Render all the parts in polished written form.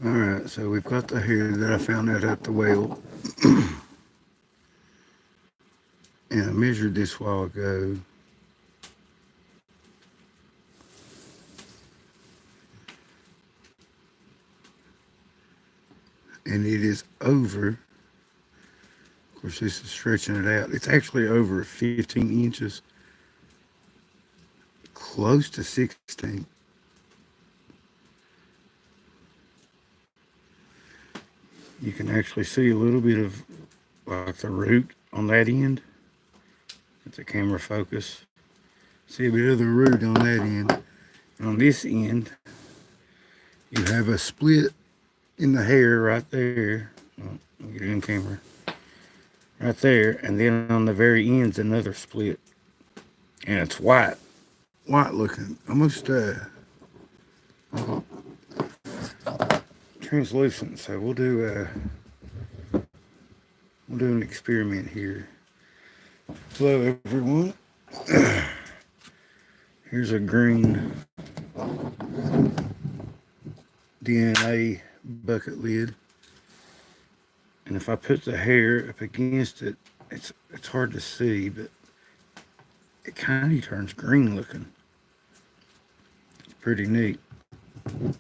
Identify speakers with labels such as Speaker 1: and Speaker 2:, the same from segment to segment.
Speaker 1: Alright, so we've got the hair that I found out at the well. And I measured this a while ago. And it is over. Of course, this is stretching it out. It's actually over 15 inches. Close to 16. You can actually see a little bit of like the root on that end. Get the camera focus. See a bit of the root on that end. And on this end, you have a split in the hair right there. Oh, let me get it in camera. Right there. And then on the very end's another split. And it's white. White looking. Almost translucent. So we'll do an experiment here. Hello everyone. Here's a green DNA bucket lid. And if I put the hair up against it, it's hard to see, but it kind of turns green looking. It's pretty neat. So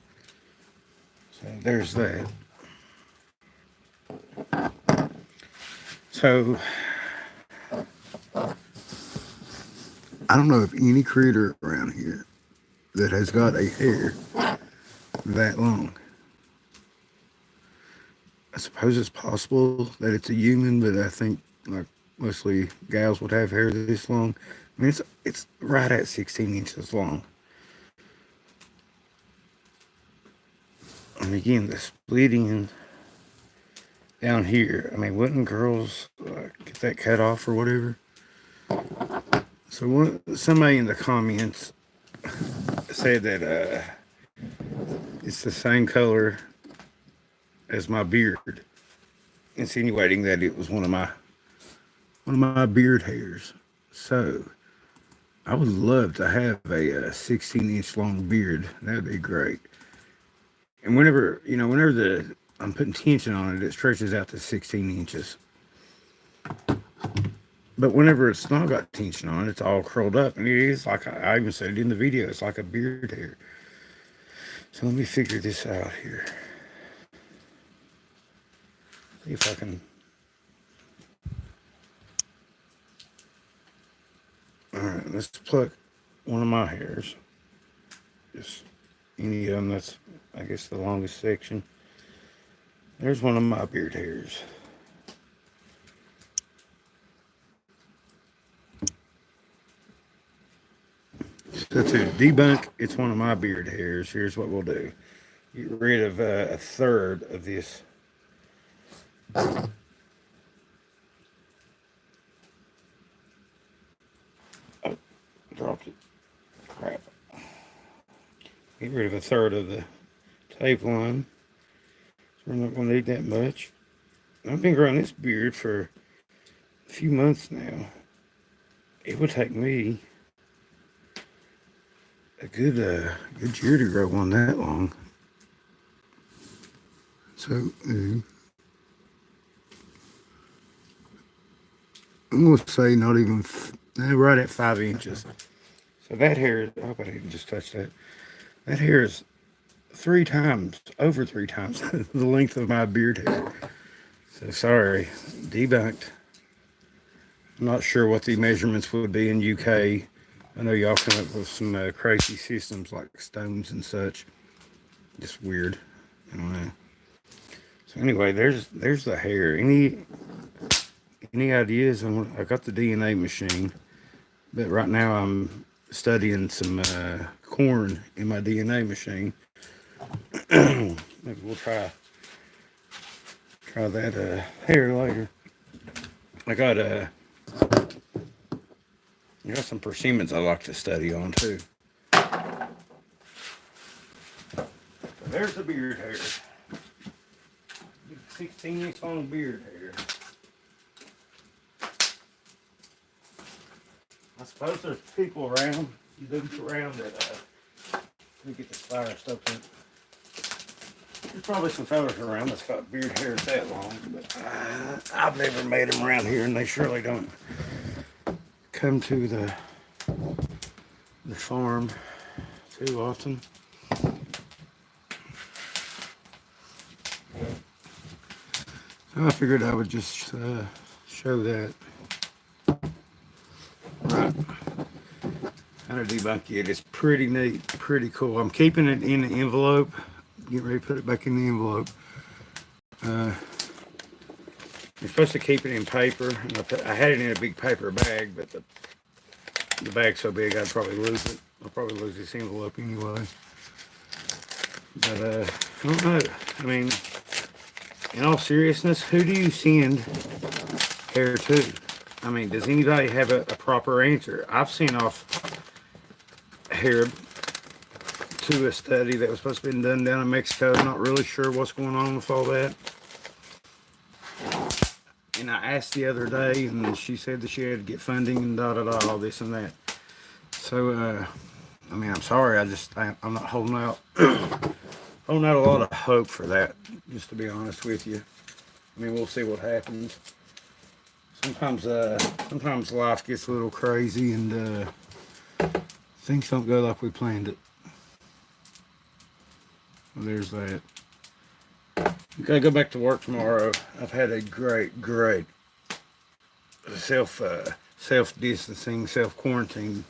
Speaker 1: there's that. So I don't know of any critter around here that has got a hair that long. I suppose it's possible that it's a human, but I think like mostly gals would have hair this long. I mean, it's right at 16 inches long. And again, the splitting down here. I mean, wouldn't girls get that cut off or whatever? So somebody in the comments said that it's the same color as my beard, insinuating that it was one of my beard hairs. So I would love to have a 16-inch long beard. That'd be great. And whenever I'm putting tension on it, it stretches out to 16 inches. But whenever it's not got tension on it, it's all curled up. And it is like, I even said it in the video, it's like a beard hair. So let me figure this out here. See if I can. Alright, let's pluck one of my hairs. Just any of them. That's, I guess, the longest section. There's one of my beard hairs. So to debunk, it's one of my beard hairs. Here's what we'll do. Get rid of a third of this. Oh, dropped it. Crap. Get rid of a third of the tape line. So we're not going to need that much. I've been growing this beard for a few months now. It would take me a good year to grow one that long. So I'm going to say not even right at 5 inches. So that hair, I hope I didn't just touch that. That hair is over three times the length of my beard hair. So sorry, debunked. I'm not sure what the measurements would be in UK. I know y'all come up with some crazy systems like stones and such. Just weird. I don't know. So anyway, there's the hair. Any ideas? I got the DNA machine, but right now I'm studying some corn in my DNA machine. Maybe we'll try that hair later. I got some persimmons I like to study on too. So there's the beard hair. 16-inch long beard hair. I suppose there's people around, dudes around that, let me get this fire stoked up. There's probably some fellas around that's got beard hairs that long, but I've never met them around here, and they surely don't come to the farm too often. So I figured I would just show that. Right. How to debunk it. It's pretty neat, pretty cool. I'm keeping it in the envelope. Get ready to put it back in the envelope. You're supposed to keep it in paper. And I had it in a big paper bag, but the bag's so big I'd probably lose it. I'll probably lose this envelope anyway. But I don't know. I mean, in all seriousness, who do you send hair to? I mean, does anybody have a proper answer? I've sent off hair to a study that was supposed to be done down in Mexico. I'm not really sure what's going on with all that. And I asked the other day, and she said that she had to get funding and all this and that. So, I mean, I'm sorry. I'm not holding out, holding out a lot of hope for that, just to be honest with you. I mean, we'll see what happens. Sometimes life gets a little crazy, and things don't go like we planned it. Well, there's that. Okay, go back to work tomorrow. I've had a great self-distancing, self-quarantine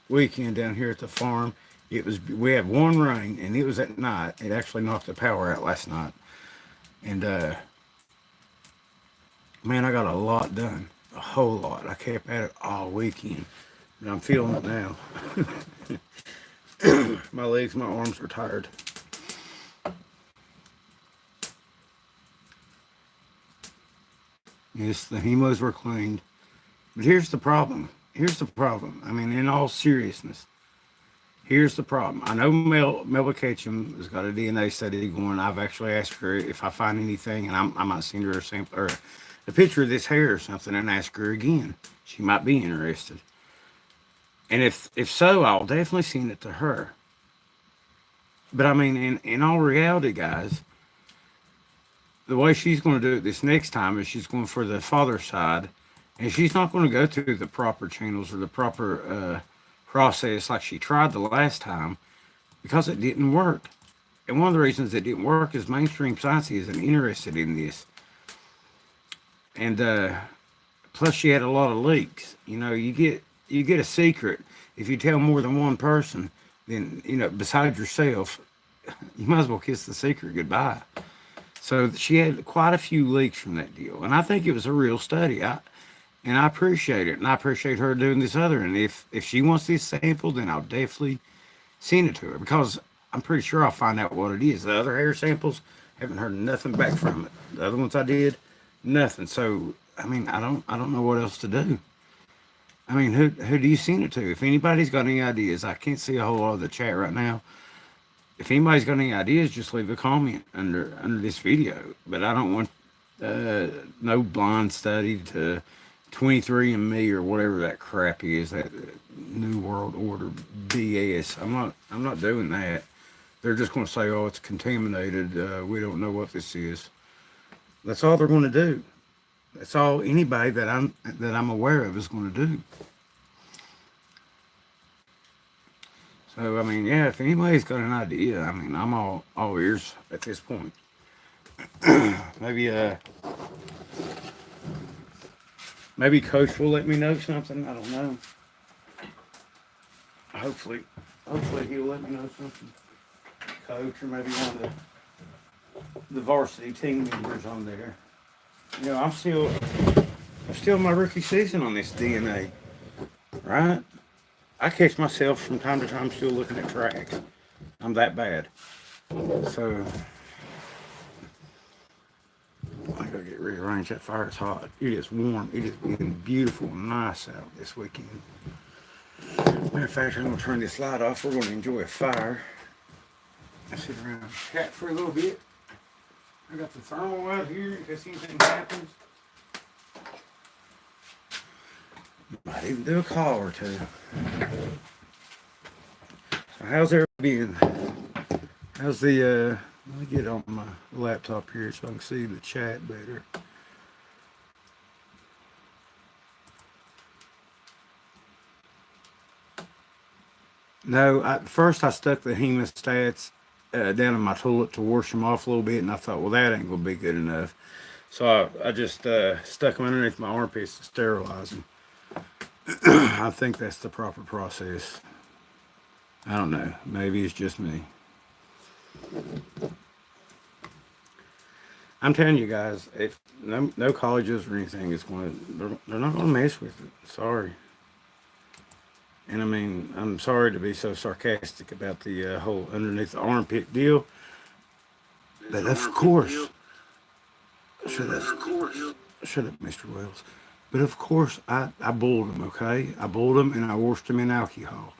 Speaker 1: weekend down here at the farm. We had one rain, and it was at night. It actually knocked the power out last night. And man, I got a lot done. A whole lot. I kept at it all weekend. But I'm feeling it now. My legs, my arms are tired. Yes, the hemos were cleaned. But here's the problem. I mean, in all seriousness, here's the problem. I know Melba Ketchum has got a DNA study going. I've actually asked her if I find anything, and I might send her a sample or a picture of this hair or something and ask her again. She might be interested. And if so, I'll definitely send it to her. But I mean, in all reality, guys, the way she's going to do it this next time is she's going for the father side, and she's not going to go through the proper channels or the proper process like she tried the last time, because it didn't work. And one of the reasons it didn't work is mainstream science isn't interested in this. And plus, she had a lot of leaks. You know, you get a secret if you tell more than one person. Then, you know, besides yourself, you might as well kiss the secret goodbye. So she had quite a few leaks from that deal, and I think it was a real study. I appreciate it, and I appreciate her doing this other. And if she wants this sample, then I'll definitely send it to her, because I'm pretty sure I'll find out what it is. The other hair samples, haven't heard nothing back from it. The other ones I did, nothing. So I mean, I don't know what else to do. I mean, who do you send it to? If anybody's got any ideas, I can't see a whole lot of the chat right now. If anybody's got any ideas, just leave a comment under this video. But I don't want no blind study to 23andMe or whatever that crap is, that New World Order BS. I'm not doing that. They're just going to say, oh, it's contaminated. We don't know what this is. That's all they're going to do. That's all anybody that I'm aware of is going to do. So, I mean, yeah, if anybody's got an idea, I mean, I'm all ears at this point. Maybe Coach will let me know something. I don't know. Hopefully he'll let me know something. Coach, or maybe one of the varsity team members on there. You know, I'm still in my rookie season on this DNA, right? I catch myself from time to time still looking at tracks. I'm that bad. So I gotta get rearranged. That fire is hot. It is warm. It is being beautiful and nice out this weekend. Matter of fact, I'm gonna turn this light off. We're gonna enjoy a fire. I sit around and chat for a little bit. I got the thermal out here in case anything happens. Might even do a call or two. So how's everybody been? How's the Let me get on my laptop here so I can see the chat better. No, first I stuck the hemostats down in my toilet to wash them off a little bit, and I thought, well, that ain't gonna be good enough. So I just stuck them underneath my armpits to sterilize them. I think that's the proper process. I don't know. Maybe it's just me. I'm telling you guys, if no colleges or anything is they're not gonna mess with it. Sorry. And I mean, I'm sorry to be so sarcastic about the whole underneath the armpit deal, but of course, shut up, shut up, Mr. Wells. But of course, I boiled them. Okay, I boiled them and I washed them in alcohol.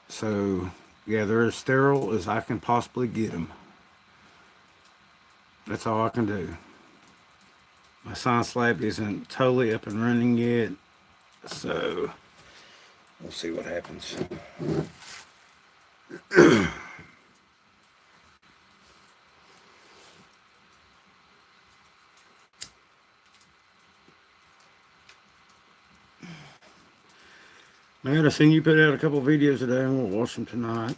Speaker 1: So yeah, they're as sterile as I can possibly get them. That's all I can do. My science lab isn't totally up and running yet, so we'll see what happens. Man, I seen you put out a couple of videos today. I'm gonna watch them tonight.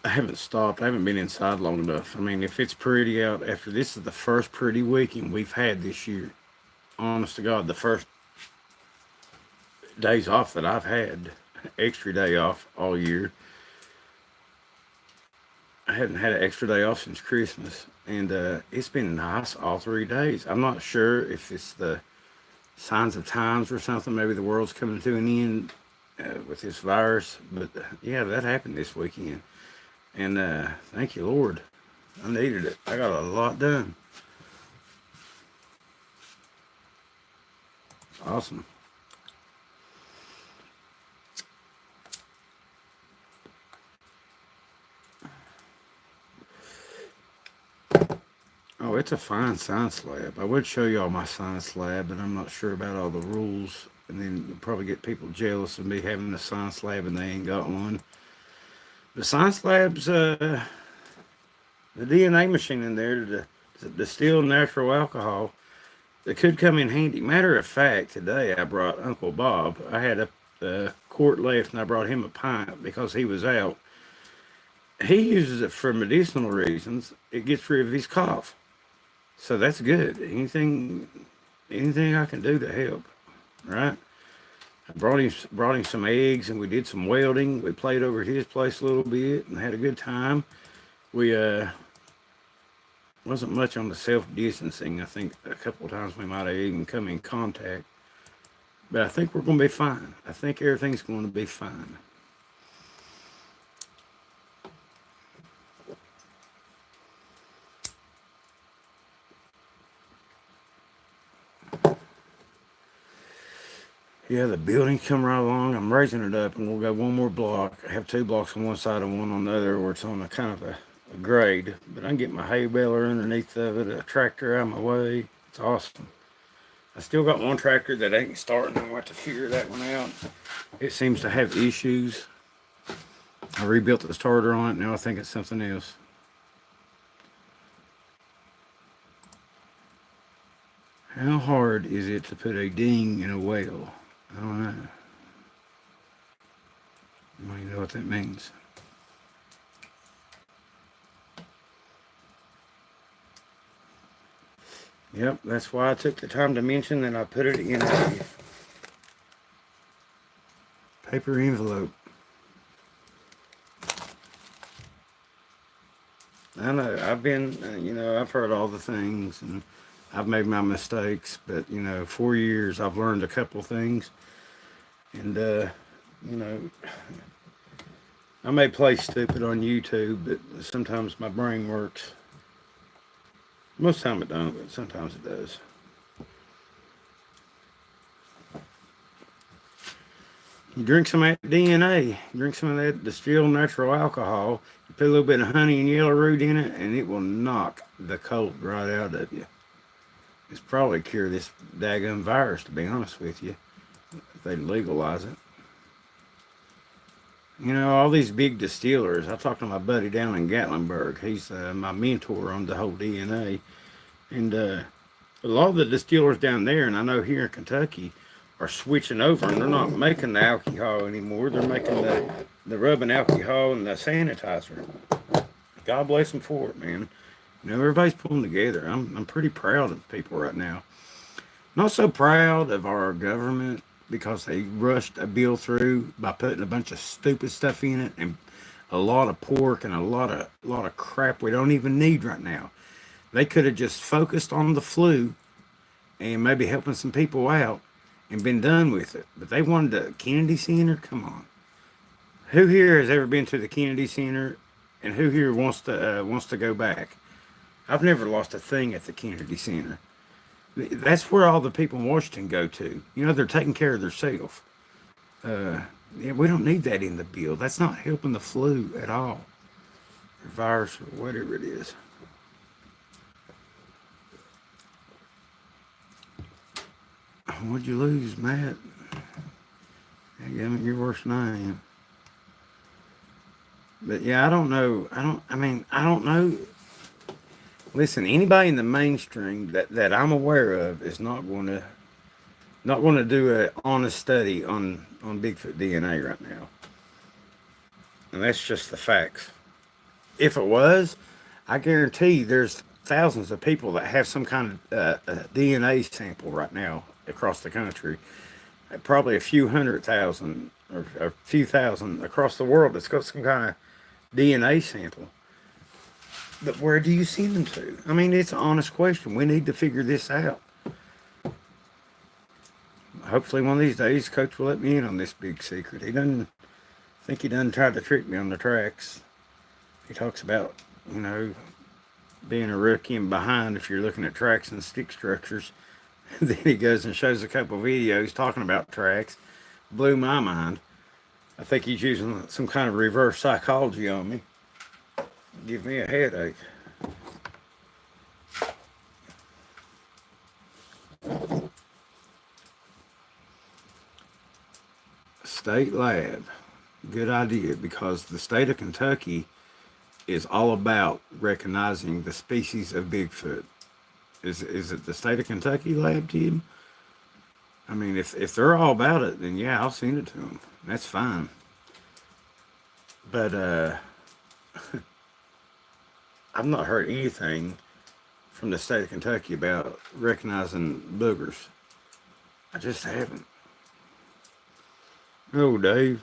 Speaker 1: I haven't stopped. I haven't been inside long enough. I mean, if it's pretty out after this is the first pretty weekend we've had this year. Honest to God, the first days off that I've had, extra day off all year. I hadn't had an extra day off since Christmas, and it's been nice all 3 days. I'm not sure if it's the signs of times or something. Maybe the world's coming to an end with this virus, but yeah, that happened this weekend, and thank you, Lord. I needed it. I got a lot done. Awesome. Oh, it's a fine science lab. I would show you all my science lab, but I'm not sure about all the rules. And then you'll probably get people jealous of me having a science lab and they ain't got one. The science lab's the DNA machine in there to distill natural alcohol that could come in handy. Matter of fact, today I brought Uncle Bob. I had a quart left and I brought him a pint because he was out. He uses it for medicinal reasons. It gets rid of his cough. So that's good. Anything I can do to help, right? I brought him some eggs and we did some welding. We played over at his place a little bit and had a good time. We wasn't much on the self-distancing. I think a couple of times we might have even come in contact. But I think we're going to be fine. I think everything's going to be fine. Yeah, the building's come right along. I'm raising it up, and we'll go one more block. I have 2 blocks on one side and one on the other, where it's on a kind of a grade. But I can get my hay baler underneath of it, a tractor out of my way. It's awesome. I still got one tractor that ain't starting. I'm going to have to figure that one out. It seems to have issues. I rebuilt the starter on it. Now I think it's something else. How hard is it to put a ding in a whale? I don't know. I don't even know what that means. Yep, that's why I took the time to mention that I put it in a paper envelope. I know, I've been, I've heard all the things and I've made my mistakes, but, 4 years I've learned a couple things. And, I may play stupid on YouTube, but sometimes my brain works. Most of the time it don't, but sometimes it does. You drink some of that DNA, drink some of that distilled natural alcohol, you put a little bit of honey and yellow root in it, and it will knock the cold right out of you. It's probably cure this daggum virus, to be honest with you, if they legalize it. You know, all these big distillers. I talked to my buddy down in Gatlinburg. He's my mentor on the whole DNA. And a lot of the distillers down there, and I know here in Kentucky, are switching over and they're not making the alcohol anymore. They're making the rubbing alcohol and the sanitizer. God bless them for it, man. You know, everybody's pulling together. I'm pretty proud of people right now. Not so proud of our government because they rushed a bill through by putting a bunch of stupid stuff in it and a lot of pork and a lot of crap we don't even need right now. They could have just focused on the flu and maybe helping some people out and been done with it. But they wanted the Kennedy Center. Come on, who here has ever been to the Kennedy Center, and who here wants to go back? I've never lost a thing at the Kennedy Center. That's where all the people in Washington go to. You know, they're taking care of themselves. Uh, yeah, we don't need that in the bill. That's not helping the flu at all, or virus, or whatever it is. What'd you lose, Matt? You're worse than I am. But yeah, I don't know. I don't know. Listen, anybody in the mainstream that I'm aware of is not going to do an honest study on Bigfoot DNA right now, and that's just the facts. If it was, I guarantee there's thousands of people that have some kind of DNA sample right now across the country. Probably a few hundred thousand or a few thousand across the world that's got some kind of DNA sample. But where do you send them to? I mean, it's an honest question. We need to figure this out. Hopefully, one of these days, Coach will let me in on this big secret. He doesn't think he done tried to trick me on the tracks. He talks about, you know, being a rookie and behind if you're looking at tracks and stick structures. Then he goes and shows a couple of videos talking about tracks. Blew my mind. I think he's using some kind of reverse psychology on me. Give me a headache. State lab. Good idea, because the state of Kentucky is all about recognizing the species of Bigfoot. Is it the state of Kentucky lab, Tim? I mean, if they're all about it, then yeah, I'll send it to them. That's fine. But I've not heard anything from the state of Kentucky about recognizing boogers. I just haven't. Oh, Dave.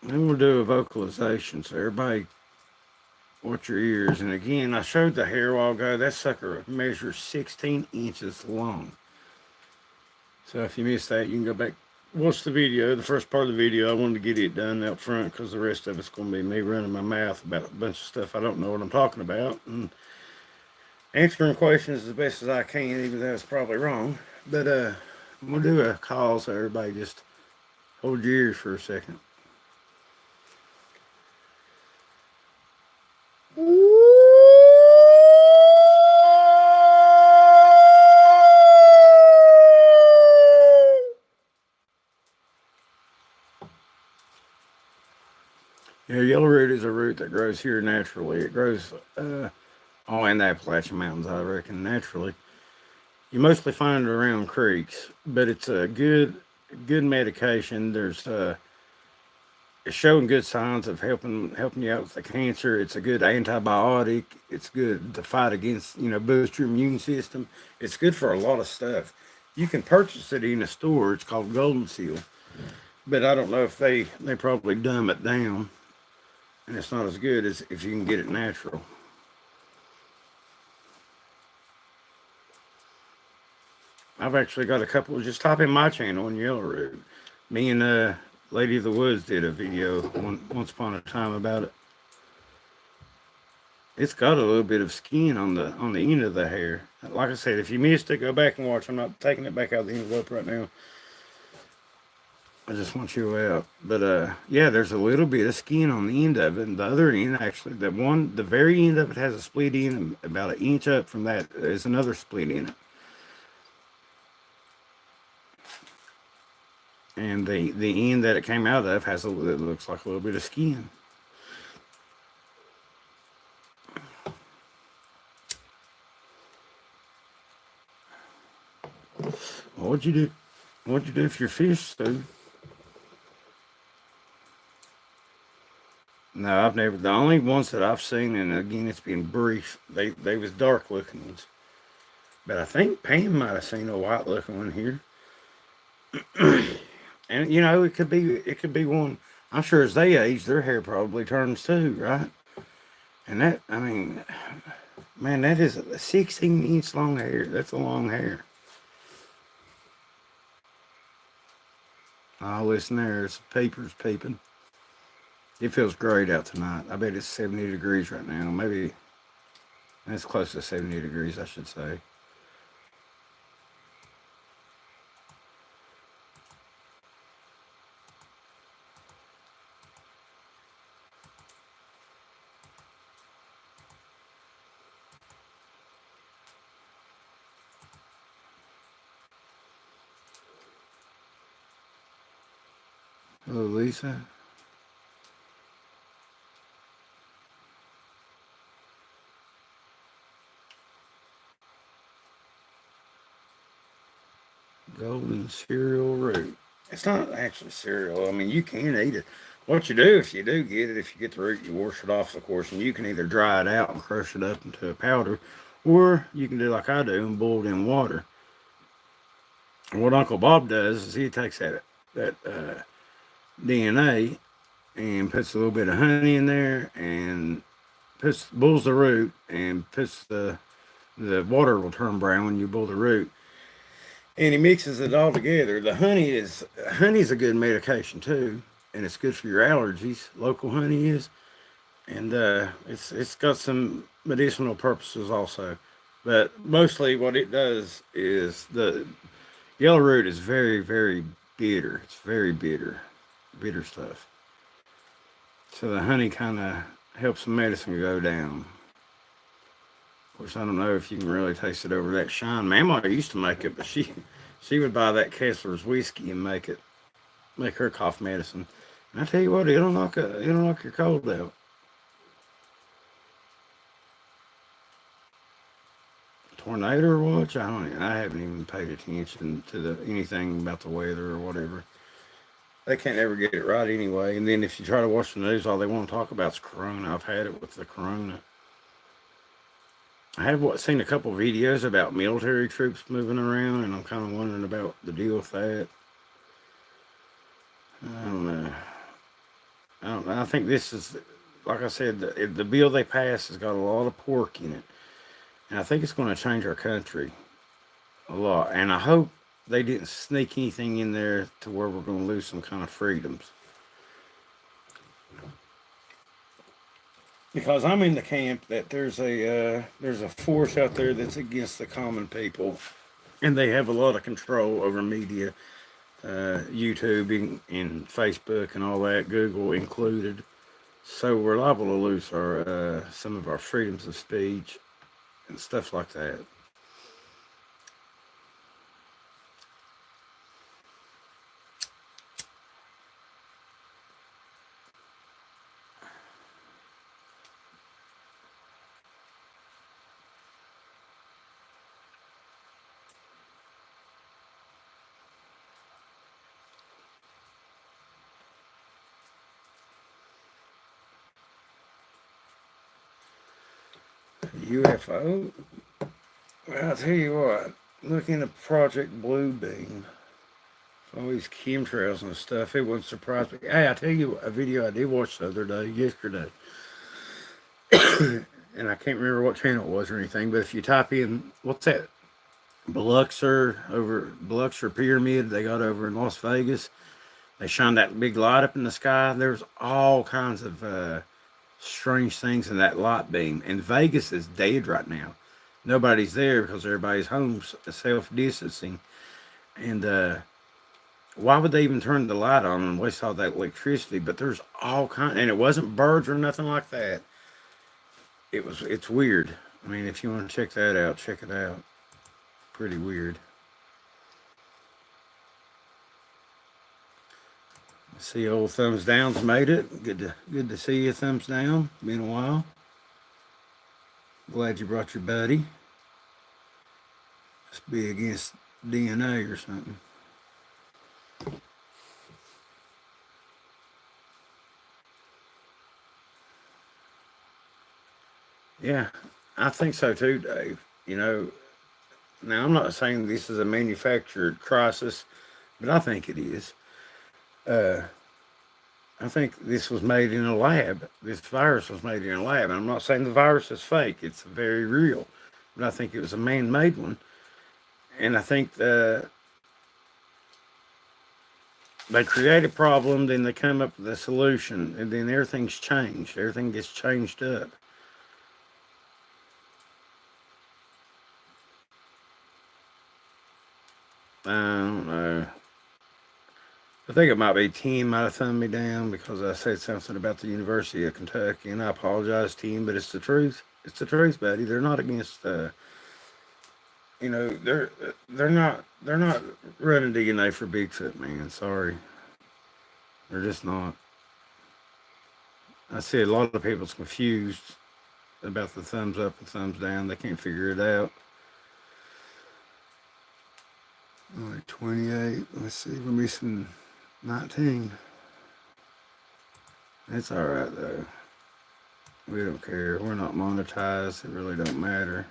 Speaker 1: Then we'll do a vocalization, so everybody watch your ears. And again, I showed the hair a while ago. That sucker measures 16 inches long. So if you missed that, you can go back, watch the video, the first part of the video. I wanted to get it done up front because the rest of it's going to be me running my mouth about a bunch of stuff I don't know what I'm talking about. And answering questions as best as I can, even though it's probably wrong. But we'll do a call, so everybody just hold your ears for a second. Yeah, yellow root is a root that grows here naturally. It grows all in the Appalachian Mountains, I reckon, naturally. You mostly find it around creeks, but it's a good medication. It's showing good signs of helping you out with the cancer. It's a good antibiotic. It's good to fight against, boost your immune system. It's good for a lot of stuff. You can purchase it in a store. It's called Golden Seal, but I don't know if they probably dumb it down, and it's not as good as if you can get it natural. I've actually got a couple. Just type in my channel on Yellow Root. Me and Lady of the Woods did a video once upon a time about it. It's got a little bit of skin on the end of the hair. Like I said, if you missed it, go back and watch. I'm not taking it back out of the envelope right now. I just want you out. But yeah, there's a little bit of skin on the end of it, and the other end actually, the very end of it has a split end, and about an inch up from that is another split in it. And the end that it came out of has it looks like a little bit of skin. What'd you do? What'd you do for your fish, Stu? No, I've never. The only ones that I've seen, and again, it's been brief. They was dark looking ones, but I think Pam might have seen a white looking one here. And you know, it could be one. I'm sure as they age, their hair probably turns too, right? And that, I mean, man, that is a 16-inch long hair. That's a long hair. Oh, listen, there's papers peeping. It feels great out tonight. I bet it's 70 degrees right now. Maybe it's close to 70 degrees, I should say. Hello, Lisa. Golden cereal root. It's not actually cereal. I mean, you can eat it. What you do if you do get it, if you get the root, you wash it off, of course, and you can either dry it out and crush it up into a powder, or you can do like I do and boil it in water. And what Uncle Bob does is he takes that DNA and puts a little bit of honey in there and puts boils the root and puts the water will turn brown when you boil the root, and he mixes it all together. The honey's a good medication too, and it's good for your allergies. Local honey is, and it's got some medicinal purposes also. But mostly, what it does is the yellow root is very bitter. It's very bitter stuff. So the honey kind of helps the medicine go down. Of course, I don't know if you can really taste it over that shine. Mama used to make it, but she would buy that Kessler's whiskey and make her cough medicine. And I tell you what, it'll knock your cold out. Tornado watch? I haven't even paid attention to anything about the weather or whatever. They can't ever get it right anyway. And then if you try to watch the news, all they want to talk about is Corona. I've had it with the Corona. I have seen a couple of videos about military troops moving around, and I'm kind of wondering about the deal with that. I don't know. I don't know. I think this is, like I said, the bill they passed has got a lot of pork in it, and I think it's going to change our country a lot. And I hope they didn't sneak anything in there to where we're going to lose some kind of freedoms. Because I'm in the camp that there's a force out there that's against the common people, and they have a lot of control over media, YouTube and Facebook and all that, Google included. So we're liable to lose our some of our freedoms of speech and stuff like that. UFO. Well, I'll tell you what. Look into Project Bluebeam. All these chemtrails and stuff. It wouldn't surprise me. Hey, I tell you a video I did watch the other day, yesterday, and I can't remember what channel it was or anything. But if you type in what's that Biloxi pyramid they got over in Las Vegas, they shine that big light up in the sky. There's all kinds of strange things in that light beam. And Vegas is dead right now. Nobody's there because everybody's home self distancing. And Why would they even turn the light on and waste all that electricity? But there's all kind, and it wasn't birds or nothing like that. It's weird. I mean, if you want to check that out, check it out. Pretty weird. See, old thumbs down's made it. Good to see you, thumbs down. Been a while. Glad you brought your buddy. Must be against DNA or something. Yeah, I think so too, Dave. You know, now I'm not saying this is a manufactured crisis, but I think it is. Uh, I think this was made in a lab. This virus was made in a lab. And I'm not saying the virus is fake, it's very real. But I think it was a man made one. And I think they create a problem, then they come up with a solution, and then everything's changed. Everything gets changed up. I don't know. I think it might be Tim might have thumbed me down because I said something about the University of Kentucky, and I apologize, Tim, but it's the truth. It's the truth, buddy. They're not against. They're not running DNA for Bigfoot, man. Sorry, they're just not. I see a lot of people's confused about the thumbs up and thumbs down. They can't figure it out. Only 28. Let's see. We're missing 19. It's all right though. We don't care. We're not monetized. It really don't matter.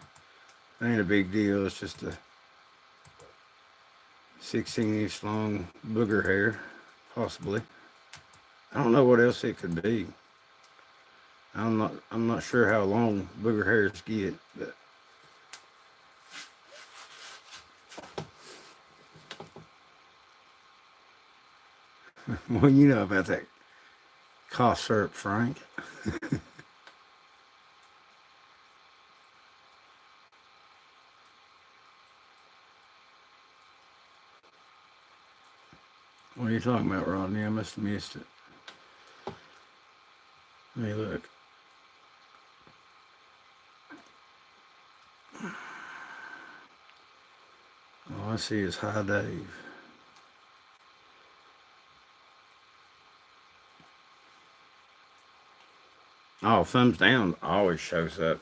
Speaker 1: It ain't a big deal. It's just a 16-inch long booger hair, possibly. I don't know what else it could be. I'm not sure how long booger hairs get, but well, you know about that cough syrup, Frank. What are you talking about, Rodney? I must have missed it. Let me look. All I see is Hi Dave. Oh, thumbs down always shows up.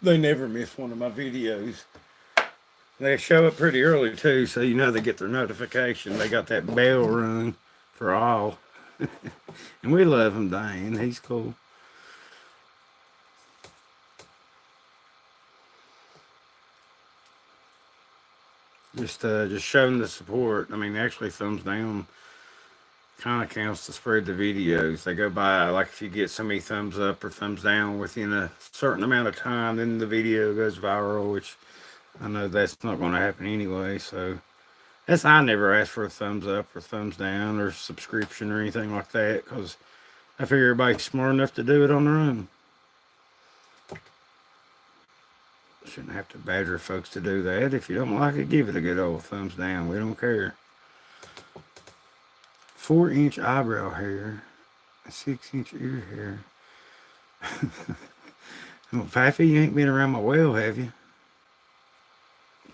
Speaker 1: They never miss one of my videos. They show up pretty early too, so you know they get their notification. They got that bell rung for all. And we love him, Dane. He's cool. Just showing the support. I mean, actually, thumbs down kind of counts to spread the videos. They go by, like if you get so many thumbs up or thumbs down within a certain amount of time, then the video goes viral, which I know that's not going to happen anyway. So I never ask for a thumbs up or thumbs down or subscription or anything like that because I figure everybody's smart enough to do it on their own. Shouldn't have to badger folks to do that. If you don't like it, give it a good old thumbs down. We don't care. 4-inch eyebrow hair, 6-inch ear hair. Well, Pappy, you ain't been around my well, have you?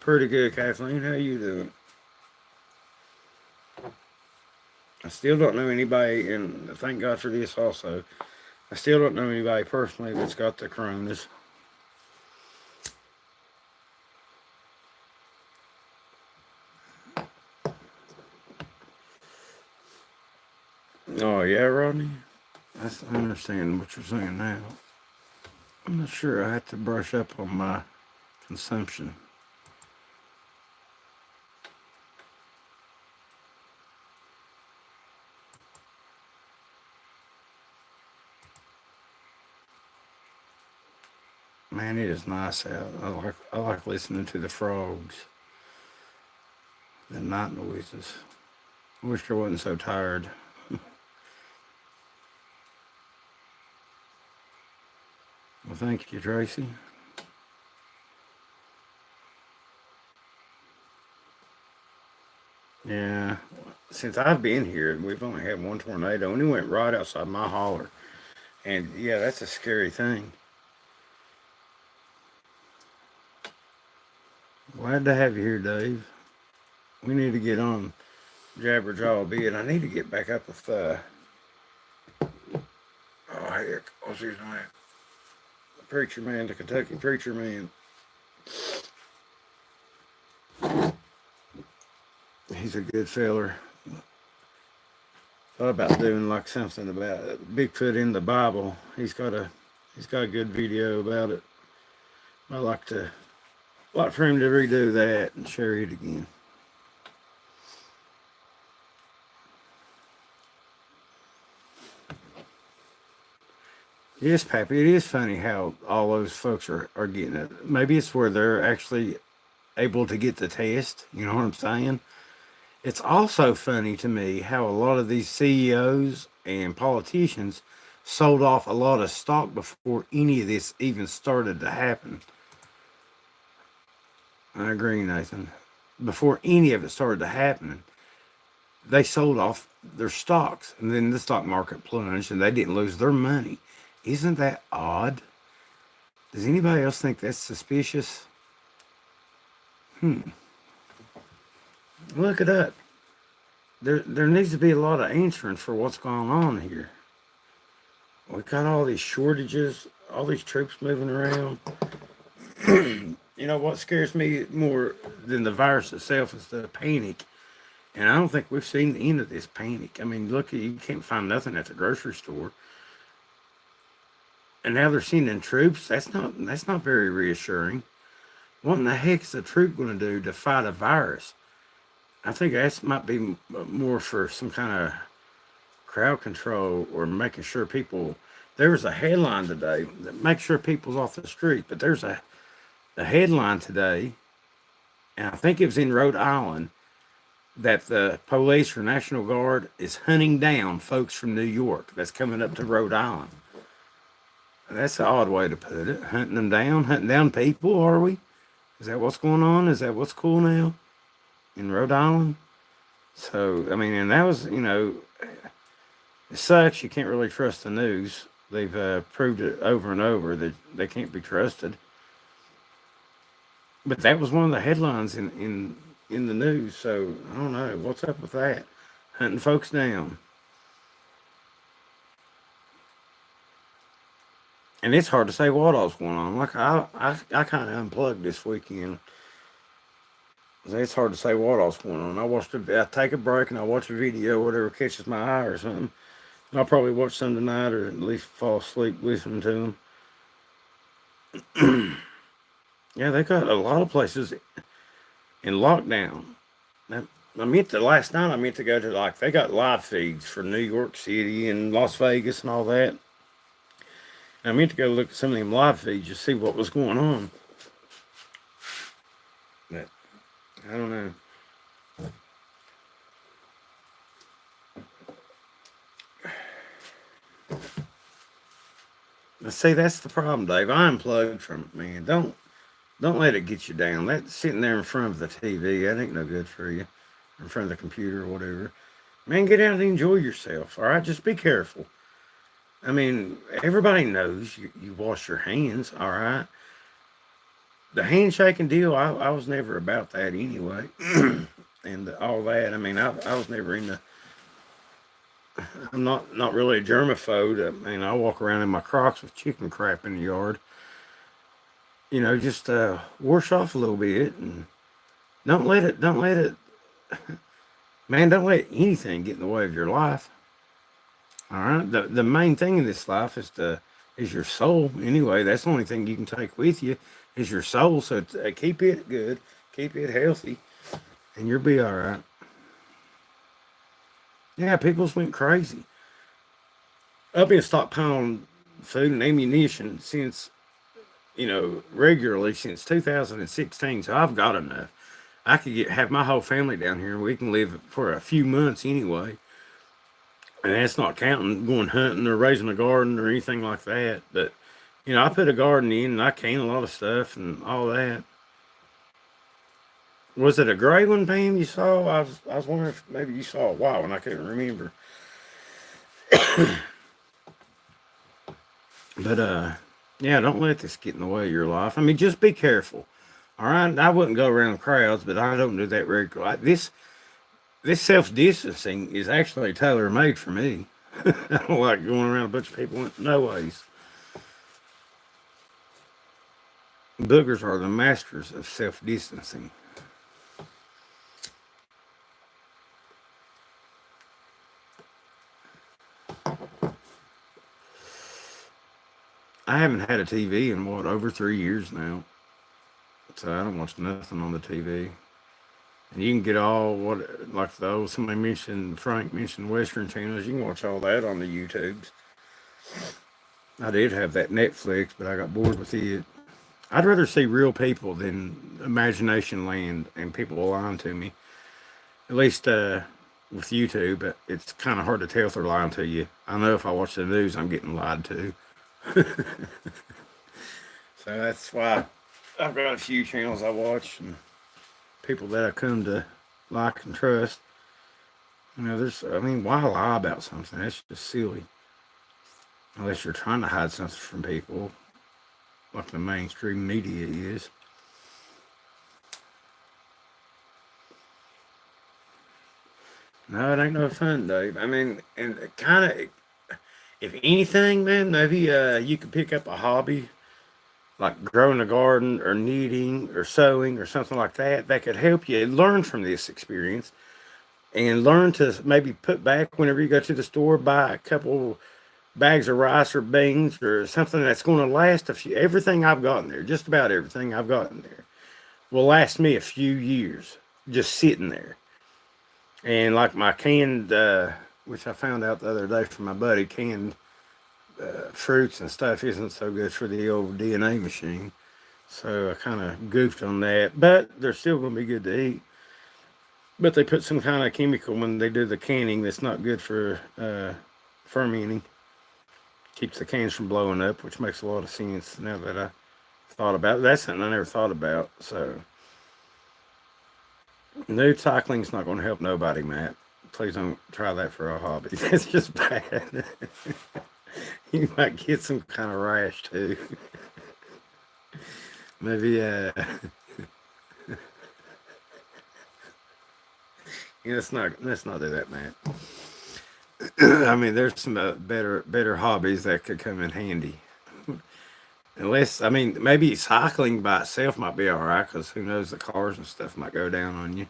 Speaker 1: Pretty good, Kathleen. How you doing? I still don't know anybody, and thank God for this also. I still don't know anybody personally that's got the coronas. Oh, yeah, Rodney? I understand what you're saying now. I'm not sure. I have to brush up on my consumption. Man, it is nice out. I like listening to the frogs, the night noises. I wish I wasn't so tired. Well, thank you, Tracy. Yeah, since I've been here, we've only had one tornado, and it went right outside my holler. And yeah, that's a scary thing. Glad to have you here, Dave. We need to get on Jabberjaw a bit. I need to get back up with oh heck, what's his name? The preacher man, the Kentucky preacher man. He's a good feller. Thought about doing like something about Bigfoot in the Bible. He's got a good video about it. I like for him to redo that and share it again. Yes, Pappy, it is funny how all those folks are getting it. Maybe it's where they're actually able to get the test. You know what I'm saying? It's also funny to me how a lot of these CEOs and politicians sold off a lot of stock before any of this even started to happen. I agree, Nathan. Before any of it started to happen, they sold off their stocks, and then the stock market plunged, and they didn't lose their money. Isn't that odd? Does anybody else think that's suspicious? Look it up. There needs to be a lot of answering for what's going on here. We got all these shortages, all these troops moving around. You know what scares me more than the virus itself is the panic. And I don't think we've seen the end of this panic. I mean, look, you can't find nothing at the grocery store. And now they're sending troops. That's not very reassuring. What in the heck is a troop going to do to fight a virus? I think that might be more for some kind of crowd control or making sure people. There was a headline today that makes sure people's off the street, but there's a headline today, and I think it was in Rhode Island, that the police or National Guard is hunting down folks from New York that's coming up to Rhode Island. That's an odd way to put it. Hunting them down, hunting down people, are we? Is that what's going on? Is that what's cool now in Rhode Island? So, I mean, and that was, it sucks. You can't really trust the news. They've proved it over and over that they can't be trusted. But that was one of the headlines in the news. So, I don't know. What's up with that? Hunting folks down. And it's hard to say what all's going on. Like, I kind of unplugged this weekend. It's hard to say what all's going on. I take a break and I watch a video, whatever catches my eye or something. And I'll probably watch some tonight or at least fall asleep listening to them. Yeah, they got a lot of places in lockdown. Now, last night I meant to go to, like, they got live feeds for New York City and Las Vegas and all that. And I meant to go look at some of them live feeds to see what was going on. But I don't know. See, that's the problem, Dave. I unplugged from it, man. Don't let it get you down. That sitting there in front of the TV, that ain't no good for you. In front of the computer or whatever. Man, get out and enjoy yourself. All right, just be careful. I mean, everybody knows you wash your hands. All right. The handshaking deal, I was never about that anyway, and all that. I mean, I was never into. I'm not really a germaphobe. I mean, I walk around in my Crocs with chicken crap in the yard. Just wash off a little bit and don't let it, man, don't let anything get in the way of your life. All right. The main thing in this life is your soul. Anyway, that's the only thing you can take with you is your soul. So keep it good, keep it healthy, and you'll be all right. Yeah, people's went crazy. I've been stockpiling food and ammunition since, regularly since 2016. So I've got enough. I could have my whole family down here, and we can live for a few months anyway. And that's not counting going hunting or raising a garden or anything like that. But, I put a garden in and I can a lot of stuff and all that. Was it a gray one, Pam? You saw? I was wondering if maybe you saw a white one. I couldn't remember. But yeah, don't let this get in the way of your life. I mean, just be careful. All right, I wouldn't go around crowds, but I don't do that regularly. This self distancing is actually tailor made for me. I don't like going around a bunch of people. No ways. Boogers are the masters of self distancing. I haven't had a TV in what, over 3 years now. So I don't watch nothing on the TV. And you can get all what, like those, somebody mentioned, Frank mentioned Western channels. You can watch all that on the YouTubes. I did have that Netflix, but I got bored with it. I'd rather see real people than imagination land and people lying to me. At least with YouTube, it's kind of hard to tell if they're lying to you. I know if I watch the news, I'm getting lied to. So that's why I've got a few channels I watch and people that I come to like and trust. I mean, why lie about something? That's just silly. Unless you're trying to hide something from people, like the mainstream media is. No, it ain't no fun, Dave. I mean, and kind of, if anything, man, maybe you could pick up a hobby like growing a garden or knitting or sewing or something like that that could help you learn from this experience and learn to maybe put back whenever you go to the store, buy a couple bags of rice or beans or something that's going to last a few. Everything I've gotten there, just about everything I've gotten there, will last me a few years just sitting there. And like my canned, which I found out the other day from my buddy, canned fruits and stuff isn't so good for the old DNA machine. So I kind of goofed on that, but they're still going to be good to eat. But they put some kind of chemical when they do the canning that's not good for fermenting. Keeps the cans from blowing up, which makes a lot of sense now that I thought about it. That's something I never thought about. So nude cycling's not going to help nobody, Matt. Please don't try that for a hobby. That's just bad. You might get some kind of rash too. Maybe yeah, let's not do that, man. I mean, there's some better hobbies that could come in handy. Unless, I mean, maybe cycling by itself might be all right because who knows, the cars and stuff might go down on you.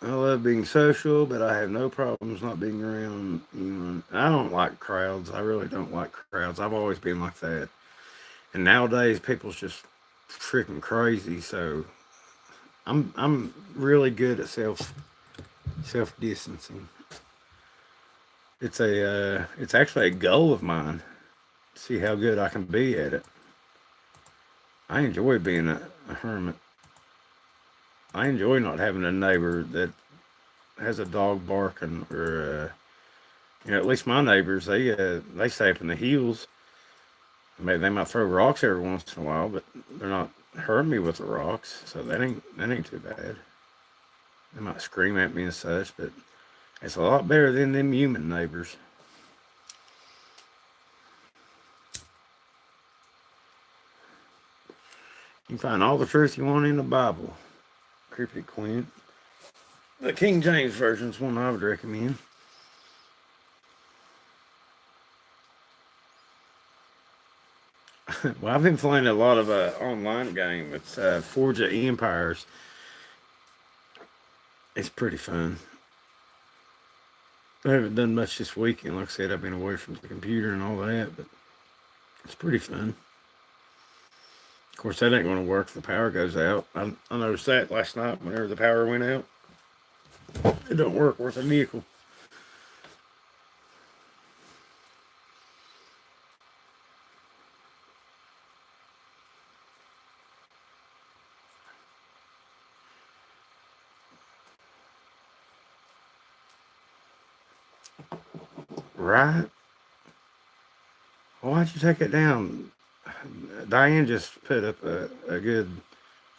Speaker 1: I love being social, but I have no problems not being around anyone. I don't like crowds. I really don't like crowds. I've always been like that. And nowadays, people's just freaking crazy. So I'm really good at self distancing. It's actually a goal of mine. See how good I can be at it. I enjoy being a hermit. I enjoy not having a neighbor that has a dog barking or at least my neighbors they stay up in the hills. Maybe they might throw rocks every once in a while, but they're not hurting me with the rocks, so that ain't too bad. They might scream at me and such, but it's a lot better than them human neighbors. You can find all the truth you want in the Bible. Cryptic Quint. The King James Version is one I would recommend. Well, I've been playing a lot of online game. It's Forge of Empires. It's pretty fun. I haven't done much this weekend. Like I said, I've been away from the computer and all that, but it's pretty fun. Of course, that ain't going to work if the power goes out. I noticed that last night whenever the power went out. It don't work worth a nickel. Right? Why'd you take it down? Diane just put up a good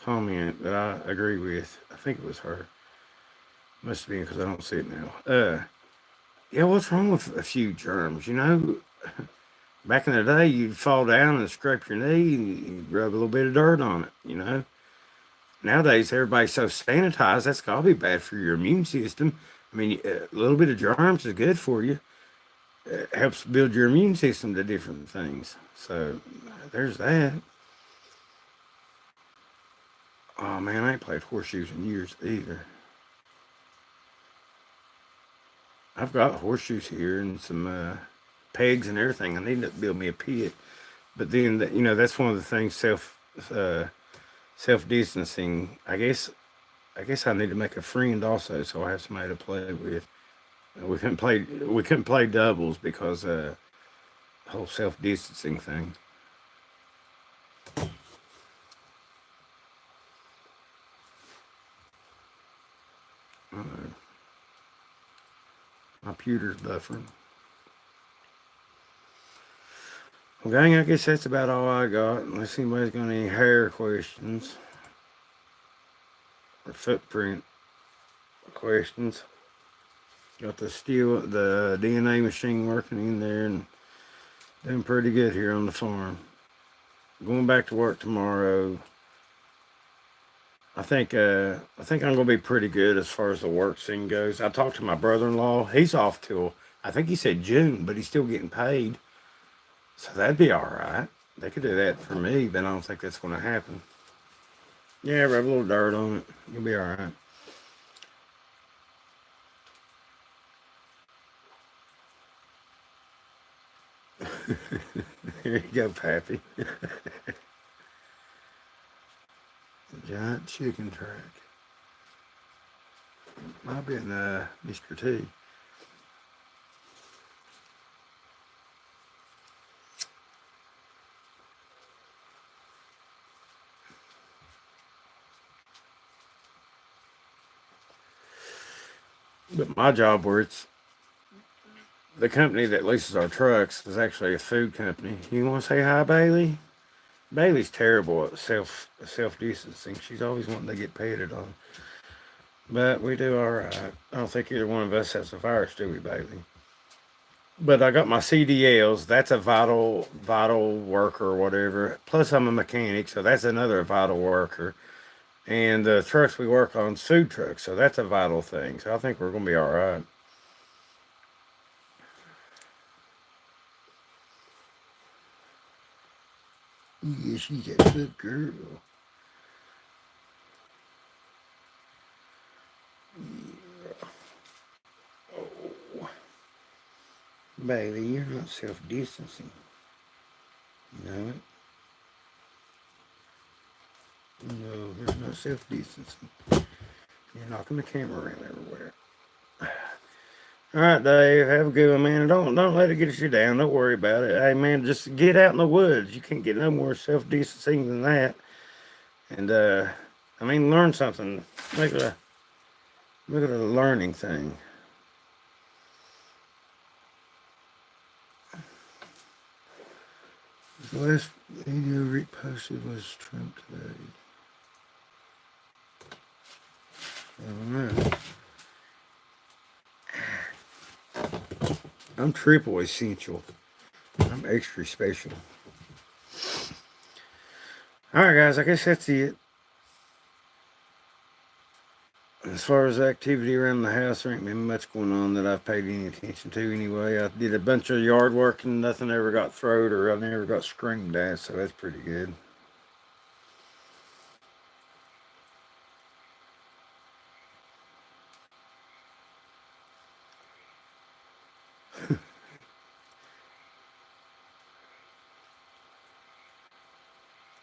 Speaker 1: comment that I agree with. I think it was her. Must have been because I don't see it now. Yeah, what's wrong with a few germs? Back in the day, you'd fall down and scrape your knee and you'd rub a little bit of dirt on it. Nowadays, everybody's so sanitized, that's got to be bad for your immune system. I mean, a little bit of germs is good for you. It helps build your immune system to different things. So there's that. Oh man, I ain't played horseshoes in years either. I've got horseshoes here and some pegs and everything. I need to build me a pit. But then, that's one of the things self distancing. I guess I need to make a friend also, so I have somebody to play with. We couldn't play doubles because the whole self distancing thing. Uh, my computer's buffering. Well, gang, I guess that's about all I got. Unless anybody's got any hair questions or footprint questions. Got the DNA machine working in there and doing pretty good here on the farm. Going back to work tomorrow. I think I'm gonna be pretty good as far as the work scene goes. I talked to my brother-in-law. He's off till I think he said June, but he's still getting paid, so that'd be all right. They could do that for me, but I don't think that's gonna happen. Yeah, rub a little dirt on it. You'll be all right. Here you go, Pappy. Giant chicken track. Might be in Mr. T. But my job, where it's the company that leases our trucks, is actually a food company. You want to say hi, Bailey? Bailey's terrible at self distancing. She's always wanting to get petted on. But we do all right. I don't think either one of us has a virus, do we, Bailey? But I got my CDLs. That's a vital worker or whatever. Plus, I'm a mechanic, so that's another vital worker. And the trucks we work on is food trucks, so that's a vital thing. So I think we're gonna be all right. Yeah, she's a good girl. Yeah. Oh, Bailey, you're not self-distancing. You know it? No, there's no self-distancing. You're knocking the camera around everywhere. All right, Dave. Have a good one, man. Don't let it get you down. Don't worry about it. Hey, man, just get out in the woods. You can't get no more self-distancing than that. And I mean, learn something. Make it a learning thing. The last video Rick posted was Trump today. I don't know. I'm triple essential. I'm extra special. All right, guys. I guess that's it. As far as activity around the house, there ain't been much going on that I've paid any attention to anyway. I did a bunch of yard work and nothing ever got thrown or I never got screamed at, so that's pretty good.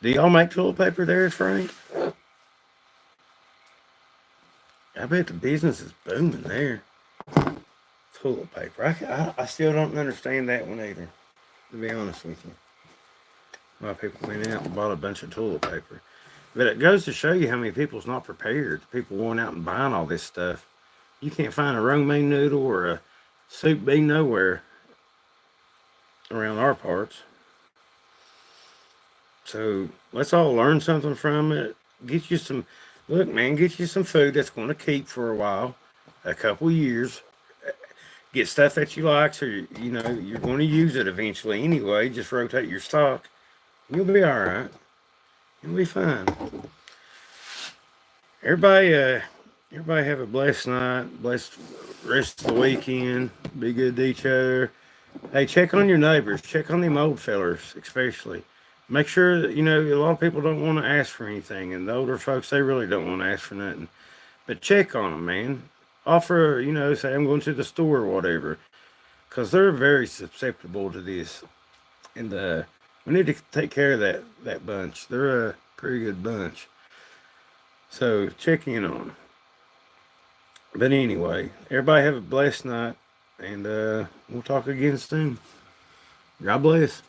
Speaker 1: Do y'all make toilet paper there, Frank? I bet the business is booming there. Toilet paper. I still don't understand that one either, to be honest with you. A lot of people went out and bought a bunch of toilet paper. But it goes to show you how many people's not prepared. People going out and buying all this stuff. You can't find a romaine noodle or a soup bean nowhere around our parts. So let's all learn something from it. Get you some, look, man, get you some food that's going to keep for a while, a couple years. Get stuff that you like, so you're going to use it eventually anyway. Just rotate your stock. You'll be all right. You'll be fine. Everybody, everybody have a blessed night, blessed rest of the weekend. Be good to each other. Hey, check on your neighbors. Check on them old fellers, especially. Make sure that, a lot of people don't want to ask for anything, and the older folks, they really don't want to ask for nothing. But check on them, man. Offer, say I'm going to the store or whatever, because they're very susceptible to this, and we need to take care of that bunch. They're a pretty good bunch. So check in on them. But anyway, everybody have a blessed night, and we'll talk again soon. God bless.